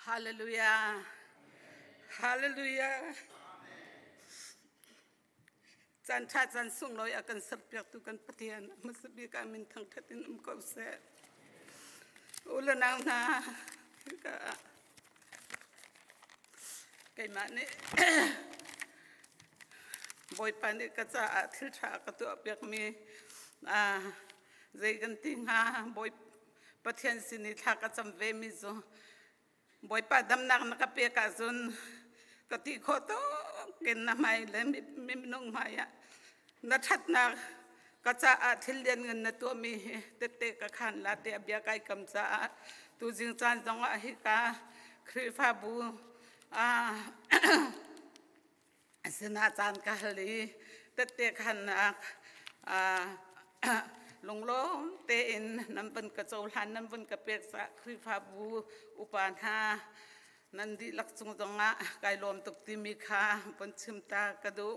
Hallelujah. Hallelujah. Chan cha chan sung loi akan serpiak tu kan petian mesti kami thang thatin kau se ulan na ka kai mane boy pani ka cha thil tha ka tu apiak mi zai kan ting ha boy patian sini tha ka cham ve mi zo boy pa dam nak na ka pe ka zun ka ti kho to ken na mai le mi nong mai ya na that na ka cha thil len ngan na to mi te te ka khan la te abya kai kam cha tu jing chan jong a hi ka khri fa bu sena chan ka hali te te khan long long te in nam ban ka chol han nam ban ka pek sa khri fa bu upan ha nandi lak chung jonga kai lom tuk ti mi kha pon chim ta ka du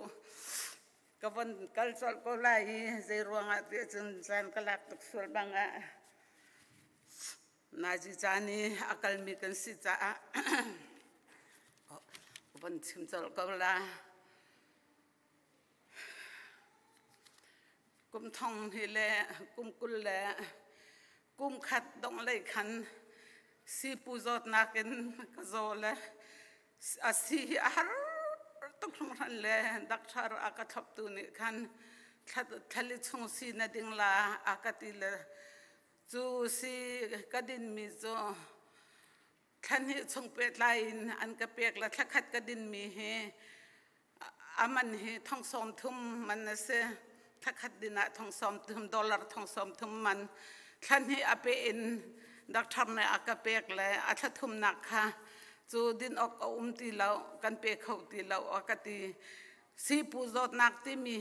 ka von kal chol ko lai ze ruanga te chun chan ka lak tuk sul banga na ji chani akal mi kan si cha von chim chol ko la kum thong hi le kum kul le kum khat dong le khan si puzot nakin kazole asi har tok thon le dakthar akathap tu ni khan thali chung si na ding la akati le chu si kadin mi zo khan hi chung pe lain an ka pek la thakhat kadin mi he aman hi thong som thum man na se thakhat dina thong som thum dollar thong som thum man khan hi ape inดักทำในอากาเปกเลยอาจจะทุ่มหนักค่ะจูดินออกตีเรากันเปกเขาตีเราอากาตีสีปูจดหนักที่มี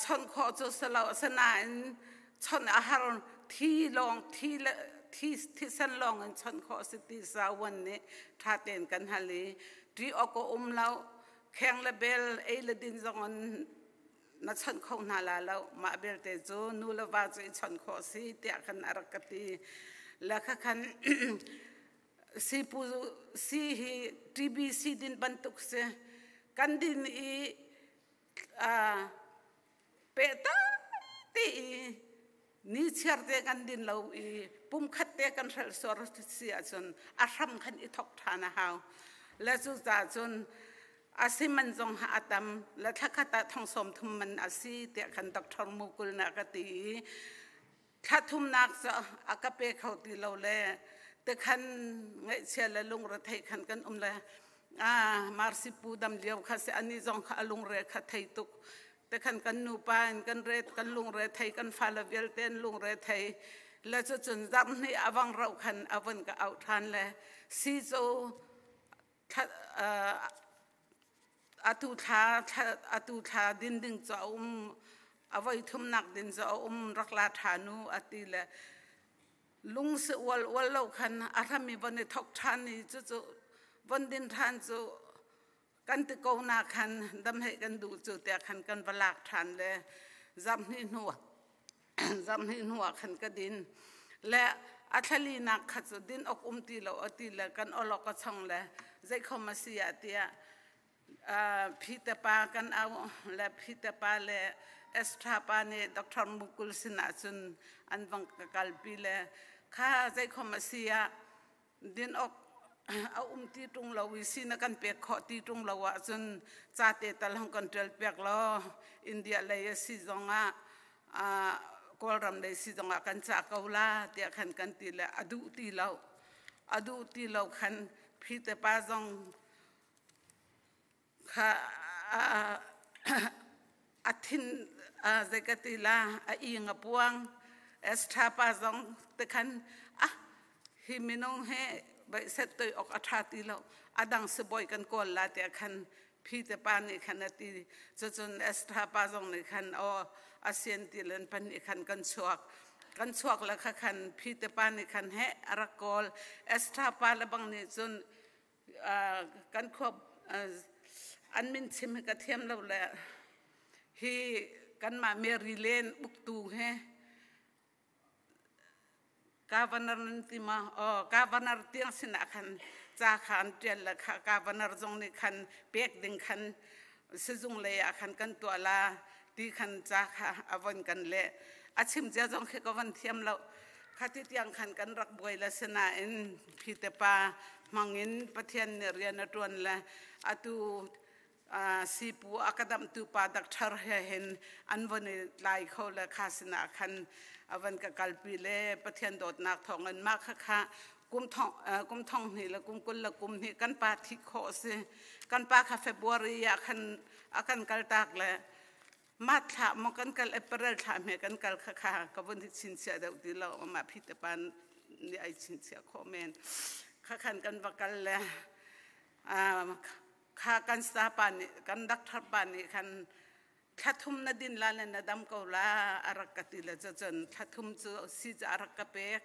ชนขอจูสลาวสนานชนอาหารที่ลองที่สันลองชนขอสติสาวันนี้ท่าเต้นกันฮัลลีที่ออกเราแข่งเลเบลเลดินจงนัดชนเขานาลาแล้วมาเบลเตจูนูลวาจูชนขอสีเตียกันอรักตีแล้วขันสีปูสีฮีทีบีสีดินบรรทุกเสกันดินเปต้าตีนี่เชื่อเตกันดินเราปุ่มขัดเตกันเรลสอร์ทเสียจนอารัมขันทกทานะฮาวและจูจ่าจนอาศิมันจงหาตามและถ้าข้าตาทองสมทุมมันอาศิเตียขันดอกทองมุกุลนักตีถ้าทุมนักจะอากาเปเขาตีเราแลแต่ขันเงยเชียร์ลุงระไทยขันกันเลยมาร์ซิปูดำเดียวข้าเสียอันนี้จงข้าลุงเรข้าไทยตุกแต่ขันกันนูปานกันเรศกันลุงเรไทยกันฟาลเวลเตนลุงเรไทยและจะจนจำให้อวังเราขันอวันก็เอาทานแลซีโซอาตุธาดินดึงจะเอาไว้ทุ่มหนักดินจะรักลาฐานุอติละลุงสวลเราขันอาถ้ามีวันในทกทานนี่จะวันดินทานจะกันตะโกนาขันดำให้กันดูจุดแต่ขันกันบลากทานเลยจำให้หัวขันกระดินและอัทลีนักขัดจุดดินออกตีเราอติละกันอลอกช่องเลยใจเขามาเสียเตียพิตปากันเอาและพิตปาและเอสทราปาเนี่ยดร.มุกุลสินาจุนอันวังกัลปีและข้าใจคอมเสียดินออกเอาตีตรงเราวิสินกันเปียกขอตีตรงเราว่าจนจ่าเตตะลังกันเทลเปียกล้ออินเดียเลยสิจงกอลรัมเลยสิจงกันจากเกาลาเตียขันกันตีและอดูตีเราขันพิตปาจงข้าอาทินเจกติลาอีงปวงเอสทราปาจงแต่ขันฮิมินงเฮใบเสตตัวออกอัฐาติเราอดังสบอยกันก่อนละแต่ขันพี่แต่ปานนี่ขันตีจนเอสทราปาจงนี่ขันอาเซียนติเลนพันนี่ขันกันชวกแล้วขันพี่แต่ปานนี่ขันเฮอรักกอลเอสทราปาละบังนี่จนกันควบอันมินชิมกระเทียมเราแหละฮีกันมาเมริเลนบุกตูเฮ governor nanti governor tiang sinakan zakan tiang lah governor zong ni kan pek ding kan sejung le akan kan tuala di kan zaka awan kan le acim jazong ke kawan tiam lau kati tiang kan rak boy la senain pitepa mangin patian rian tuan la atu sipu akadam tu padak thar hen anvani lai kho la khasna kan awan ka kalpi le pathian dot nak thong an ma kha kum thong ni la kum kul la kum ni kan pa thi kho se kan pa kha February akan kal tak le mat tha mo kan kal April tha me kan kal kha ka bun thi chin sia da di lo ma phit pan ni ai chin sia comment kha kan bakal le kha kan sta pan kan dak thar pan ni kan thathum na din la na dam ko la arakati la jan thathum chu si ja arakape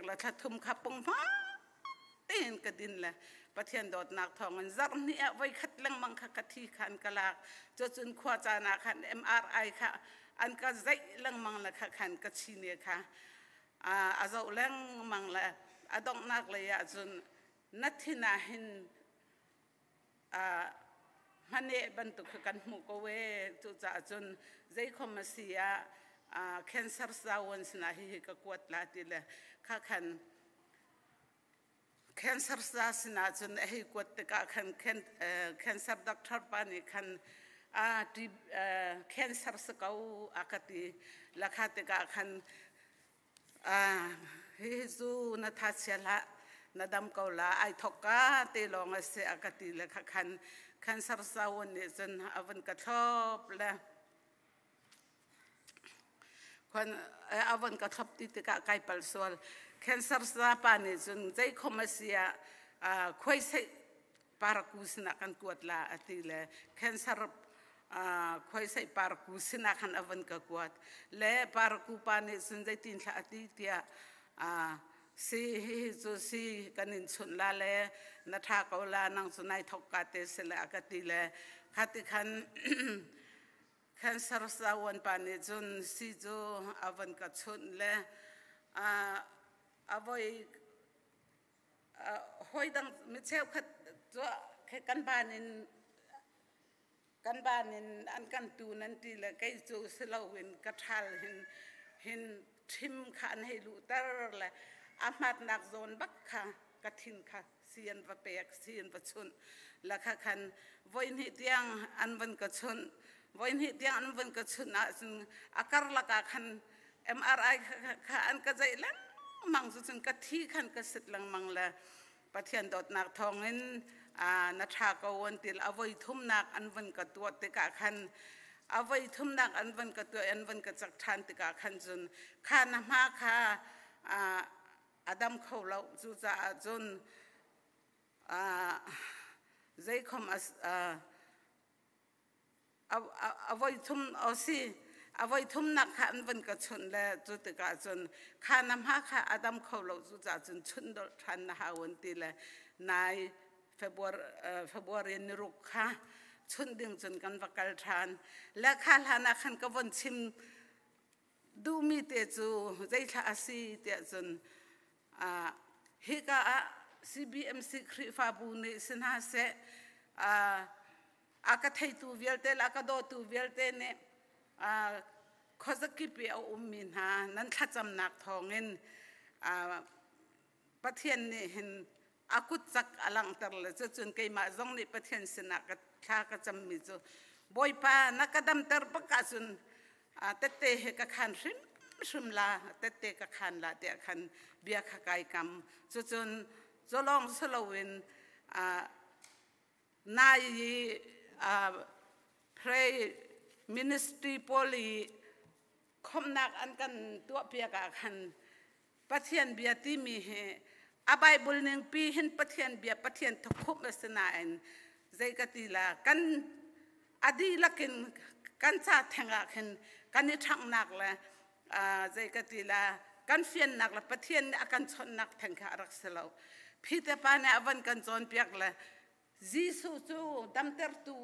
la thathum khapung ma ten ka din la pathian dot nak thong an zar ni vai khat lang mang kha kathi khan kala chun khwa cha na khan MRI kha an ka zai lang mang la kha khan ka chi ne kha azau lang mang la adong nak la ya chun nathina hin mane bantu kan mu ko we chu cha chun zai khomasia cancer sawan sna hi ka kwat la ti le kha khan cancer sa sna chun hi kwat ka khan cancer doctor pani khan cancer sa kau akati la kha te ka khan hi zu na tha chela nadam ko la ai thoka te long se akati le kha khan cancer sawan ni zen avan ka thop la kwan avan ka thop ti te ka kai pal sol cancer sa pa ni zen zai khomasia khoi sai parakus na kan kuat la ati le cancer khoi sai parakus na kan avan ka kuat le paraku pa ni zen zai tin tha ati tia si kanin chun la le na tha ko la nang sunai thokka te sele akati le khati khan cancer sawan pani chun si jo avan ka chun le avoi hoidang micheu khat jo khe kan banin an kan tu nan ti le kai chu selawin kathal hin thim khan he lu tar le amat nak zon bakha kathin kha sian va pek sian va chun la kha khan voin hi tiang anvan ka chun voin hi tiang anvan ka chun na akar la ka khan MRI kha an ka jai lang mang chu chun ka thi khan ka sit lang mang la pathian dot nak thongin na tha ko won til avoi thum nak anvan ka tu te ka khan avoi thum nak anvan ka tu anvan ka chak than te ka khan chun kha na ma kha Adam khâu lâu chú cha John dây không avoid thum osi avoid thum nak khan vân cả chun le chú tự cả chun khan nam ha kha Adam khâu lâu chú cha chun chun do than na hawan ti le nai February ni ruk kha chun ding chun kan vakal than le kha hana khan ka von chim du mi te chu dây tha asi te chun hika CBMC khrifa bu ni sinha se aka thai tu velte la ka do tu velte ne khozaki pe min ha nan thacham nak thongin pathian ni hin akut chak alang tar le chun ke ma zong ni pathian sina ka tha ka cham mi chu boipa nakadam tar pa ka chun tete he ka khan shimla tete ka khan la te khan bia kha kai kam chun zolong solowin nai pray ministry poli khomnak an kan tu pia ka khan pathian bia ti mi he a bible ning pi hin pathian bia pathian thokhup asna en zai ka ti la kan adi lakin kan cha thenga khin kan ni thang nak la zai ka ti la kan fian nak la pathian akan chon nak thengkha arak selo phite pa ne avan kan chon piak la jisu chu damter tu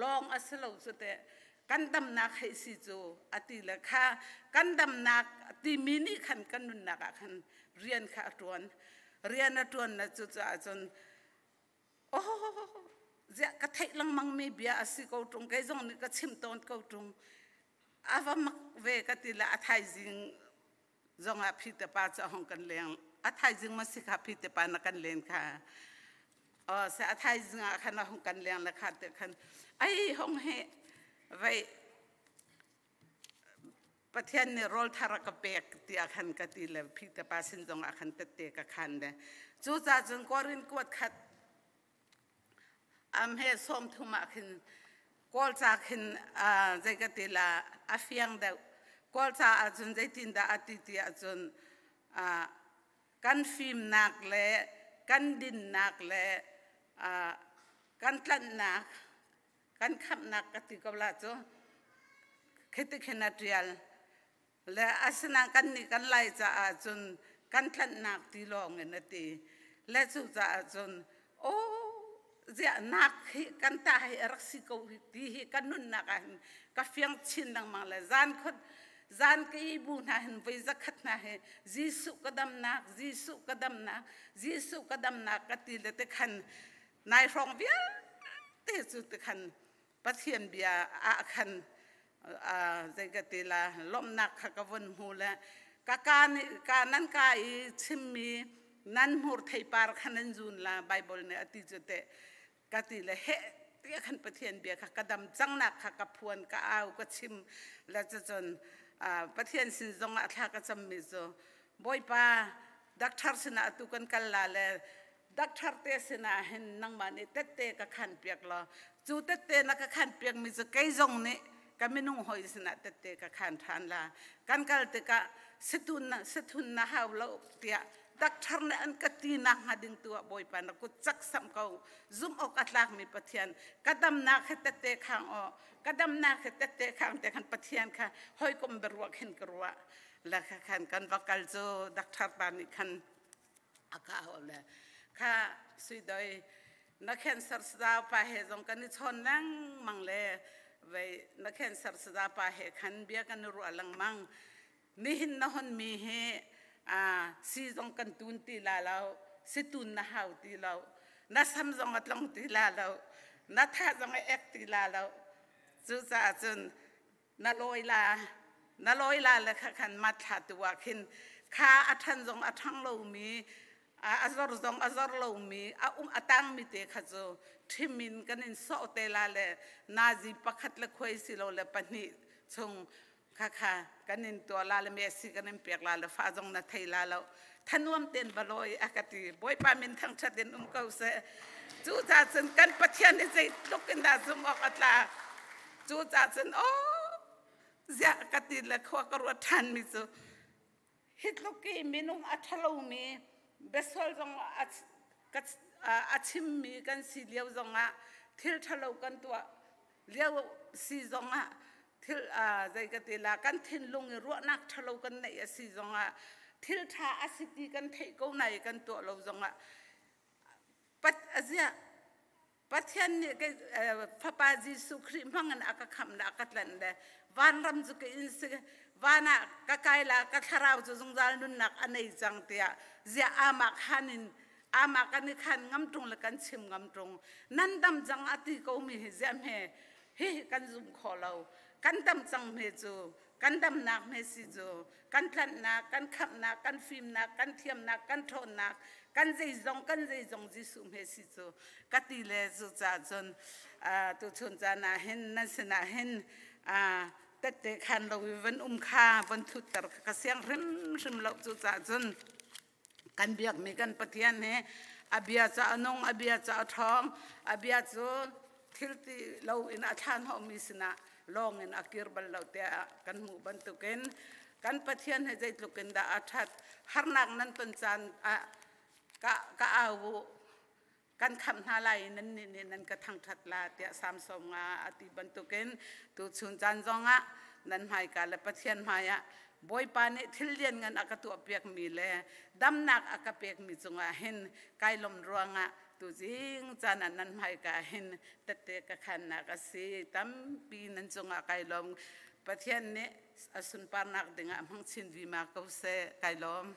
long aslo chute กันดำนักให้สิจูอติละค่ะกันดำนักตีมินิขันกันนุนนักขันเรียนค่ะตวนเรียนตวนนะจุจ้าจนโอ้เจ้ากระเทยลังมังมีเบียสิกตรงไกจงนี่ก็ชิมตอนกตรงอาวมักเวกติละอัฐายจิงจงอาพิตปาจะห้องกันเลี้ยงอัฐายจิงมาสิกาพิตปานักกันเลี้ยงค่ะเสียอัฐายจิงอาขันห้องกันเลี้ยงละค่ะแต่ขันไอห้องเฮไว้ประเทศนี้รอลทารักเบกที่อาขันกติละพิตปาสินจงอาขันเตเตกขันเดจูจ้าจงกอรินกวดขัดเฮส้มทุมาขินกอลจากขินใจกติละอาฟิยังเดกอลจากอาจุนใจตินดาอติติอาจุนกันฟิล์มนักเล่กันดินนักเล่กันตันนักกันขับนักกติกบลาจูคิดขึ้นนัดเรียลและอาสนะกันนี่กันไล่จะอาจุนกันตันนักตีลองเงินตีและจูจะอาจุนโอ้เจ้านักกันตาให้รักสิโกที่กันนุ่นนักกันกับเฟียงชินดังมาเลยจานคนจานกี่บุญนะเห็นไปจักขัดนะเห็นจีสุกดำนักจีสุกดำนักจีสุกดำนักกติเลตขันนายรองเบียเตจุตขันปะเทียนเบียอาขันใจกติละล้มนักขกวนหูละการนั้นกายชิมมีนั้นหัวไทยปาร์ขันนันจูนละไบเบิลเนี่ยอติจุเตกติละเฮที่ขันปะเทียนเบียขกดำจังนักขกพวนกอ้าวก็ชิมและจะจนปะเทียนสินจงอัฐากจำมิโซบอยป้าดักทาร์สนาตุกันกัลลาเลดักทาร์เตสนาเห็นนังมันเตเตกขันเปียกละจูเตเตนักขันเปียกมิโซไกจงเนี่ยก็ไม่นุ่งหอยสนาเตเตกขันทานละกันกัลเตกะสตุนนะฮาวเราเตียดักทาร์เนี่ยอันกตีนักหาดึงตัวบอยป้านักกุจักสัมเขาซุ่มออกอัตลักมีปะเทียนกระดำนักเตเตขังออกระดำนักเตเตขังแต่ขันปะเทียนค่ะหอยกลมเบรวกเห็นกรัวและขันกันวักกัลโจดักทาร์ปานิขันอากาศเลยค่ะสุดโดยนักแข่งสัตว์ดาวไปเหตุจงกันนิชนนั่งมังเลไว้นักแข่งสัตว์ดาวไปเหตุขันเบียกันรัวลังมังนี่หินนหนมีเหซีจงกันตุนตีลาเราสิตุนนะฮาวตีเรานักซ้ำจงอัดลงตีลาเรานักท่าจงเอ็กตีลาเราจู่จ้าจนนลอยลเลยค่ะขันมาถาตัวขึ้นข้าอัฐันจงอัฐังเรามีอาจารย์จงอาจารย์เรามีอาตังมีเตะขจรที่มินกันอินโซเตลาเลนาจีปักขัดเล็กคุยสิเราเลปนิชงค่ะกันอินตัวลาเลเมสิกันอินเปียกลาเลฟ้าจงนัทไทยลาเราท่านวมเต็นบลอยอากาศบอยปามินทั้งชาตินเขาเสจู่จ้าจนกันปัจจัยนี้จะลุกขึ้นได้สมออกอัตลาจู่จ้าจนโอ้เจ้ากติเลขวากรวดทันมิจูฮิตลุกี้มินุมอัฐเรามีเบสโซลจงอาชิมมีกันสีเลี้ยวจงทิลทะเลกันตัวเลี้ยวสีจงทิลใจกติลากันทิลลงรัวนักทะเลกันในสีจงทิลท่าอาศิติกันเทกูในกันตัวเราจงปัจจัยปัจจัยนี้ก็พระปาจิสุครีมังกันอากาศคำนักกันเลยวันรำจุกอินสิวานะก็ใครละก็ทาราวจะจงจารุนนักอันนี้จังเตียเจ้าอามักฮันินอามักกันนี่ขันงำตรงและกันชิมงำตรงนั่นดำจังอติก็มีเจ้าเมเฮกันจุ่มขอเรากันดำจังเมจูกันดำนักเมสิจูกันทันนักกันขับนักกันฟิล์มนักกันเทียมนักกันโทนนักกันใจจงจิสุเมสิจูกติเลจูจ่าจนตุชนจานาเห็นนั่นสนาเห็นแต่เด็กขันเราวันค่าวันทุตรกเสียงริมเราจุจ่าจนกันเบียกมีกันปะเทียนเนี่ยอาเบียจะนงอาเบียจะทองอาเบียจะทิลตีเราอินอาชานหอมิสนะลองอินอากิรบัลเราเตะกันหมู่บันตุกันกันปะเทียนให้ใจตุกันดาอาชัดฮาร์นักนั้นเป็นจานก็เอากันคำนาไลนั่นก็ทางทัดลาเตะสามสองอติบันตุกันตุชุนจันจงนั่นหมายกันและปะเทียนหมาย boy pane thilian ngan akatu apiak mi le damnak akapek mi chunga hin kailom ruanga tu jing chana nan mai ka hin tate ka khanna ka si tam pi nan chunga kailom pathian ne asun parnak dinga mangchin vi ma ko se kailom